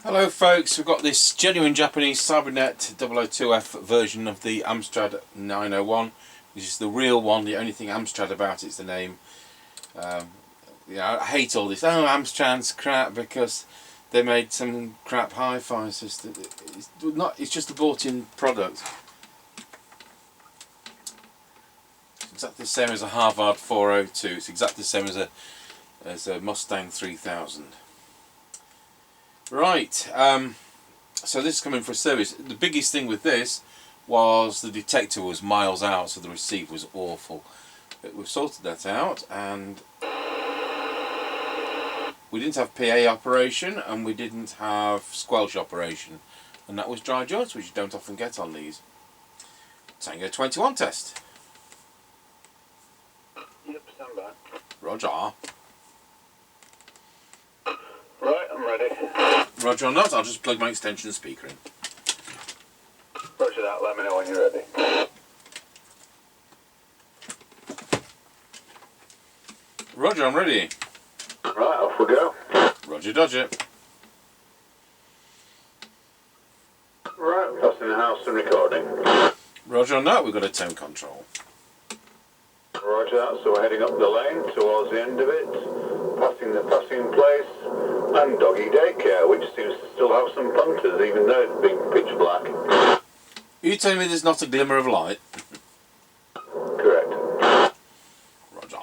Hello folks, we've got this genuine Japanese Cybernet 002F version of the Amstrad 901. This is the real one. The only thing Amstrad about it's the name. I hate all this, oh Amstrad's crap because they made some crap hi-fi system. It's just a bought-in product. It's exactly the same as a Harvard 402. It's exactly the same as a Mustang 3000. Right, so this is coming for a service. The biggest thing with this was the detector was miles out, so the receive was awful. But we've sorted that out, and we didn't have PA operation and we didn't have squelch operation, and that was dry joints, which you don't often get on these. Tango 21 test. Yep, stand by. Roger. Right, I'm ready. Roger or not, I'll just plug my extension speaker in. Roger that, let me know when you're ready. Roger, I'm ready. Right, off we go. Roger Dodger. Right, passing the house and recording. Roger or not, we've got a tone control. Roger that, so we're heading up the lane towards the end of it, passing the passing place, and doggy daycare, which seems to still have some punters, even though it's been pitch black. Are you telling me there's not a glimmer of light? Correct. Roger.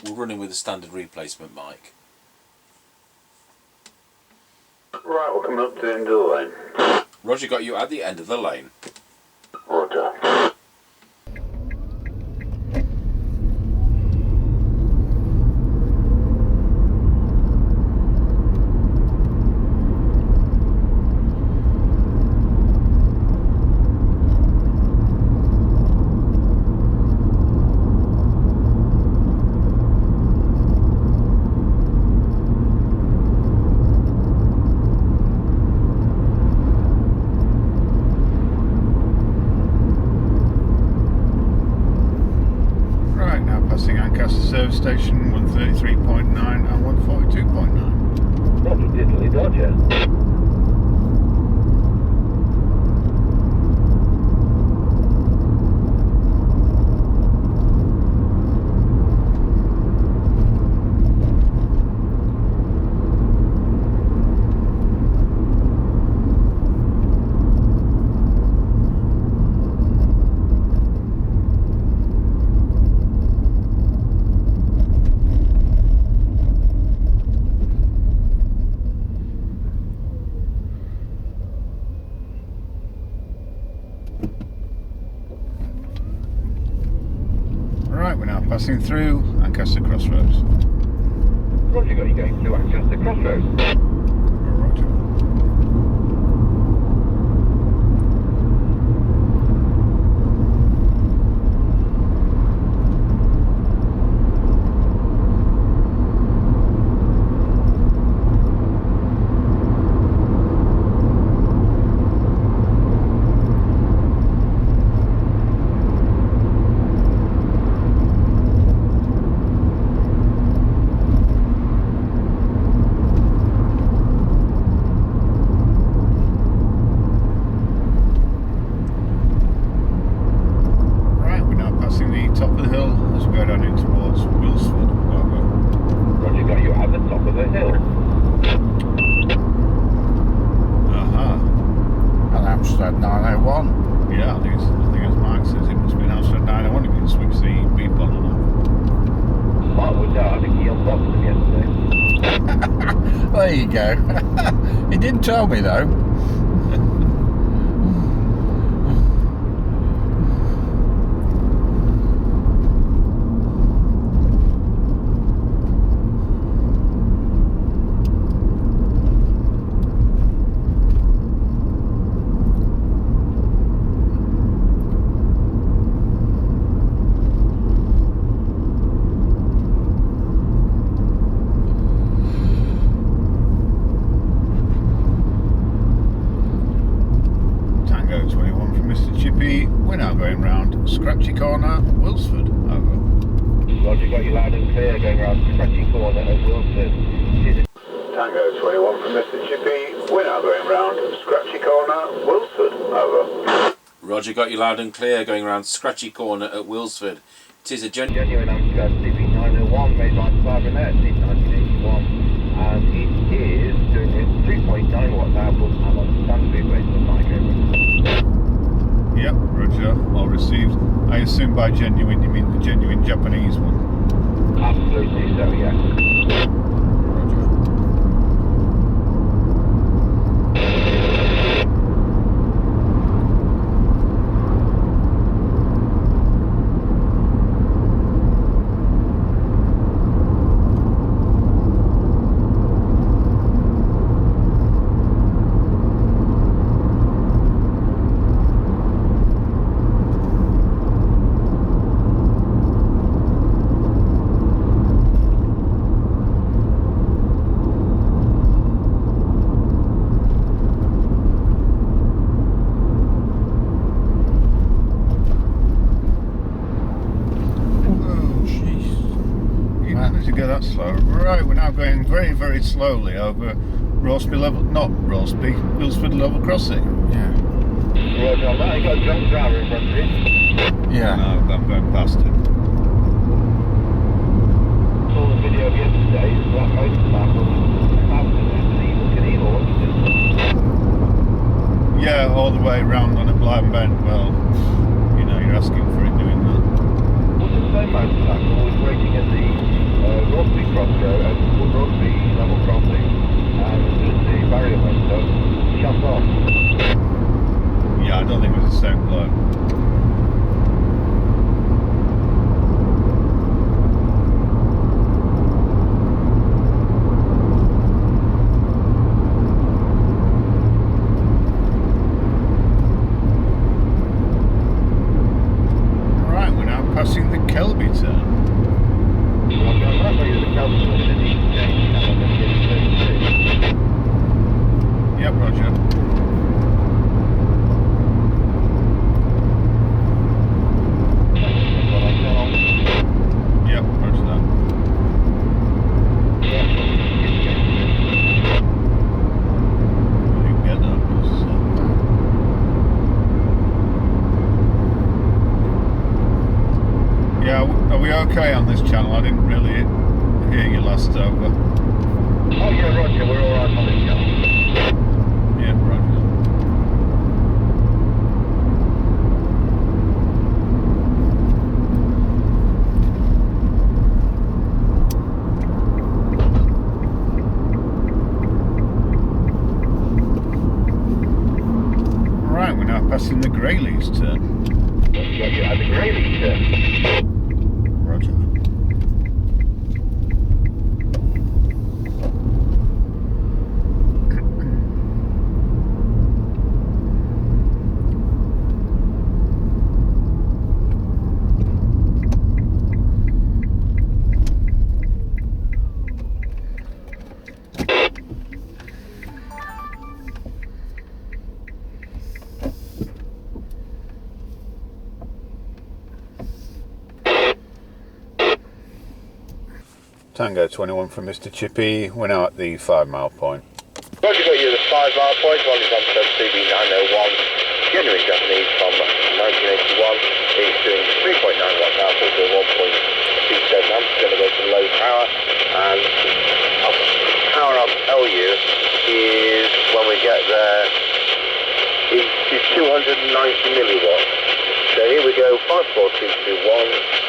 We're running with a standard replacement mic. Right, we're coming up to the end of the lane. Roger got you at the end of the lane. Roger. Service station 133.9 and 142.9. Roger diddly dodger. Right, we're now passing through Lancaster Crossroads. Roger got you going through Lancaster Crossroads. Roger. Top of the hill as we go down in towards Wilsford. Over. Roger got you at the top of the hill. An Amstrad 901. Yeah, I think as Mark says, it must be an Amstrad 901. You can switch the beep on and off. Mark was out, I think he unboxed them yesterday. There you go. He didn't tell me though. Chippie, we're now going round Scratchy Corner, Wilsford. Over. Roger got you loud and clear going round Scratchy Corner at Wilsford. Mr. Chippie. We're now going round Scratchy Corner, Wilsford. Over. Roger, got you loud and clear, going around Scratchy Corner at Wilsford. It is a Genuine Amstrad CB901 made by Cybernet in 1981, and it is doing its 3.9 watts output and on standard based on micro. Yep, roger, all received. I assume by genuine you mean the genuine Japanese one. Absolutely so, yeah. Roger. That slow. Right, we're now going very, very slowly over Roseby level, not Roseby, Wilsford level crossing. Yeah. Roger on that, you got a drunk driver in front of you. Yeah. No, I'm going past him. Saw the video of yesterday, it's black motorcycle. Absolutely evil, what you did. Yeah, all the way round on a blind bend. Well, you know, you're asking for it doing that. Was the same motorcycle was waiting at the Roseby crossroad, Roseby level crossing, and as soon as the barrier went up, shut off. Yeah, I don't think it was the same bloke. Right, we're now passing the Kelby turn. Yep, roger. Yep, roger that. You can get that. Yeah, are we okay on this channel? I didn't really hear you last over. Oh yeah, roger, we're alright on this channel. Yeah, roger. Right, we're now passing the Greyleys turn. Roger, at the Greyleys turn. Roger. Tango 21 from Mr. Chippie. We're now at the 5 mile point. Roger, got you the 5 mile point, one is Amstrad CB901, genuine Japanese from 1981. It's doing 3.9 watts output to 1.27 amps, going to go to low power, and power I'll tell you is, when we get there, is 290 milliwatts. So here we go, 54321.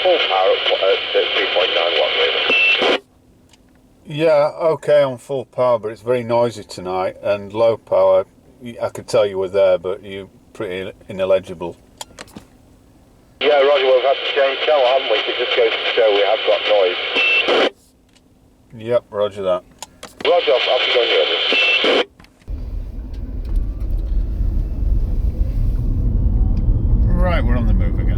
Full power at 3.9 watt really. Yeah, okay on full power, but it's very noisy tonight, and low power, I could tell you were there, but you're pretty ineligible. Yeah, Roger, we've had to change channel, haven't we? It just goes to show we have got noise. Yep, roger that. Roger, I'll be going ready. Right, we're on the move again.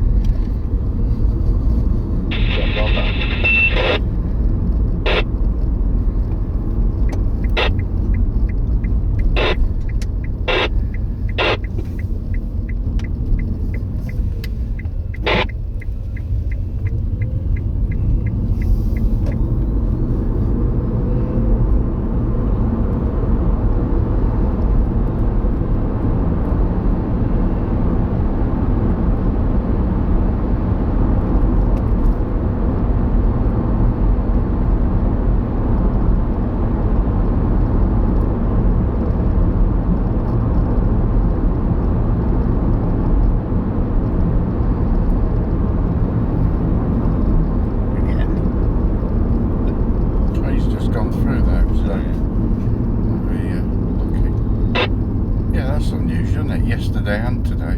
changed, hasn't it? Yesterday and today.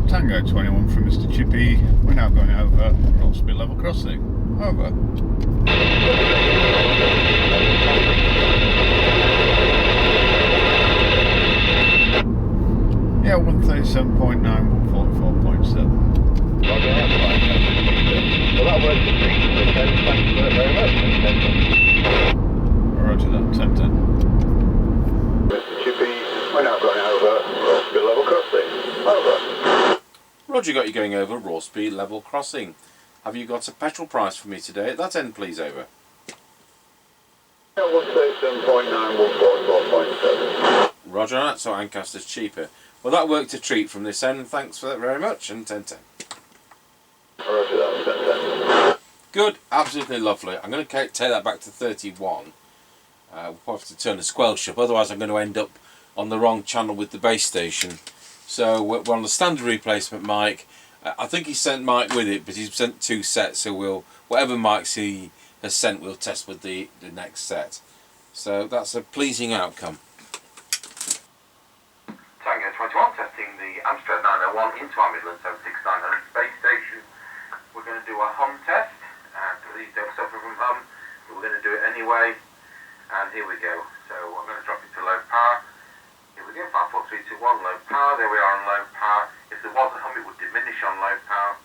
Tango 21 from Mr. Chippie. We're now going over Rollsby level crossing. Over. Yeah, 137.9, 144.7. Roger, that's fine. Well, that works for 3 to 10. Thanks very much. 10. Roger that, 10-10. Mr. Chippie, we're now going over Rollsby level crossing. Over. Roger, got you going over Rollsby level crossing. Have you got a petrol price for me today at that end, please? Over. Yeah, 137.9, 144.7. Roger that, so Ancaster's cheaper. Well, that worked a treat from this end. Thanks for that very much, and 10-10. Roger that, 10-10. Good, absolutely lovely. I'm going to take that back to 31. We'll have to turn the squelch up, otherwise I'm going to end up on the wrong channel with the base station. So we're on the standard replacement mic. I think he sent mic with it, but he's sent 2 sets, so whatever mics he has sent, we'll test with the next set. So that's a pleasing outcome. Tango 21, testing the Amstrad 901 into our Midland 76900 base station. We're going to do a hum test. Please don't suffer from hum, but we're going to do it anyway. And here we go. So I'm going to drop it to low power. Here we go, 5, 4, 3, 2, 1, low power. There we are on low power. If there was a hum, it would diminish on low power.